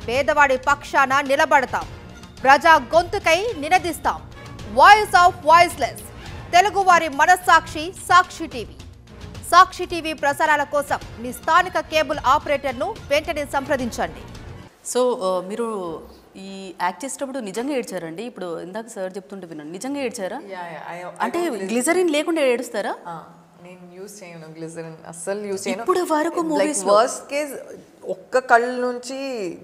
పేదవాడి పక్షాన నిలబడతాం, ప్రజా గొంతుకై నినదిస్తాం. వాయిస్ ఆఫ్ వాయిస్లెస్, తెలుగువారి మనస్సాక్షి సాక్షి టీవీ. సాక్షి టీవీ ప్రసారాల కోసం మీ స్థానిక కేబుల్ ఆపరేటర్ను వెంటనే సంప్రదించండి. సో మీరు ఈ యాక్ట్ చేసేటప్పుడు నిజంగా ఏడ్చారండి? ఇప్పుడు ఇందాక సార్ చెప్తుంటే విన్నాను, నిజంగా ఏడ్చారా? అంటే గ్లిజరిన్ లేకుండా ఏడుస్తారా? నేను యూజ్ చేయను గ్లిజరిన్, అస్సలు యూజ్ చేయను. ఇప్పుడు వరకు మూవీస్ వర్స్ట్ కేస్ ఒక్క కళ్ళ నుంచి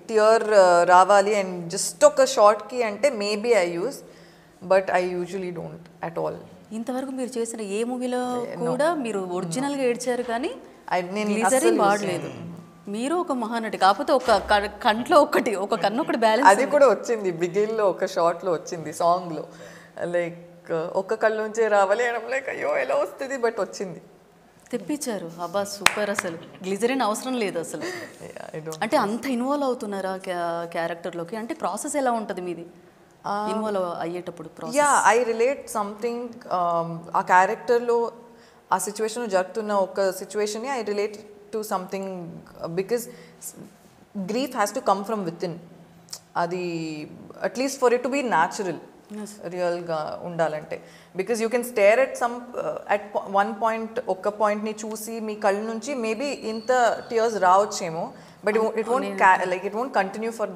టియర్ రావాలి అండ్ జస్ట్ ఒక షార్ట్కి అంటే maybe I use, but I usually don't at all. ఇంతవరకు మీరు చేసిన ఏ మూవీలో కూడా మీరు ఒరిజినల్గా ఏడ్చారు కానీ నేను గ్లిజరిన్ వాడలేదు. మీరు ఒక మహానటి, కాకపోతే ఒక కంట్లో ఒక కన్ను ఒకటి బ్యాలెన్స్. అది కూడా వచ్చింది బిగిన్లో, ఒక షార్ట్లో వచ్చింది సాంగ్లో, లైక్ ఒక్క కళ్ళ నుంచే రావాలి అనడం, లైక్ అయ్యో ఎలా వస్తుంది, బట్ వచ్చింది, తెప్పించారు. అబ్బా సూపర్. అసలు గ్లిజరిన్ అవసరం లేదు అసలు. అంటే అంత ఇన్వాల్వ్ అవుతున్నారా క్యారెక్టర్లోకి? అంటే ప్రాసెస్ ఎలా ఉంటుంది మీది ఇన్వాల్వ్ అయ్యేటప్పుడు? యా, ఐ రిలేట్ సంథింగ్ ఆ క్యారెక్టర్లో ఆ సిచ్యువేషన్లో జరుగుతున్న ఒక సిచ్యువేషన్ని I relate to something, because grief has to come from within. అది at least for it to be natural, రియల్గా ఉండాలంటే. Because you can stare at at one point, ఒక్క పాయింట్ని చూసి మీ కళ్ళ నుంచి మేబీ ఇంత టీయర్స్ రావచ్చేమో, but it won't continue for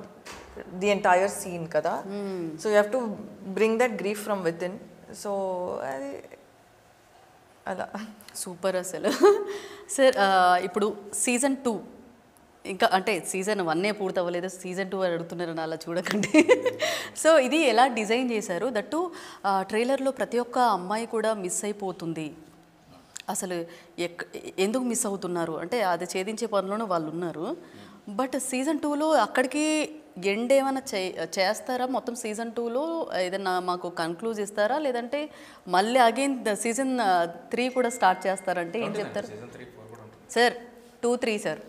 the entire scene కదా. So you have to bring that grief from within. సో అది అలా సూపర్ అసలు. సార్ ఇప్పుడు సీజన్ 2 ఇంకా, అంటే సీజన్ 1 పూర్తి అవ్వలేదు, సీజన్ 2 అడుగుతున్నారని అలా చూడకండి. సో ఇది ఎలా డిజైన్ చేశారు? దట్టు ట్రైలర్లో ప్రతి ఒక్క అమ్మాయి కూడా మిస్ అయిపోతుంది. అసలు ఎందుకు మిస్ అవుతున్నారు అంటే అది ఛేదించే పనిలోనూ వాళ్ళు ఉన్నారు. బట్ సీజన్ 2లో అక్కడికి ఎండ్ ఏమైనా చేస్తారా? మొత్తం సీజన్ 2లో ఏదైనా మాకు కన్క్లూజ్ ఇస్తారా, లేదంటే మళ్ళీ అగైన్ సీజన్ 3 కూడా స్టార్ట్ చేస్తారంటే ఏం చెప్తారు సార్? 2, 3 సార్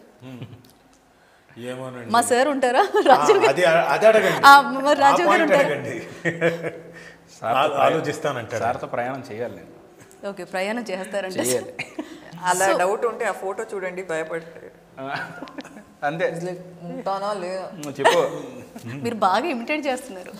మా సార్ ఉంటారా? రాజు రాజు గారు ఉంటారు. ఆలోచిస్తానంటే సార్తో ప్రయాణం చేయాలి నేను. ఓకే, ప్రయాణం చేస్తారంటే అలా డౌట్ ఉంటే ఆ ఫోటో చూడండి, భయపడతారు అంతే. ఉంటానా లేదా చెప్పు. మీరు బాగా ఇమిటేట్ చేస్తున్నారు.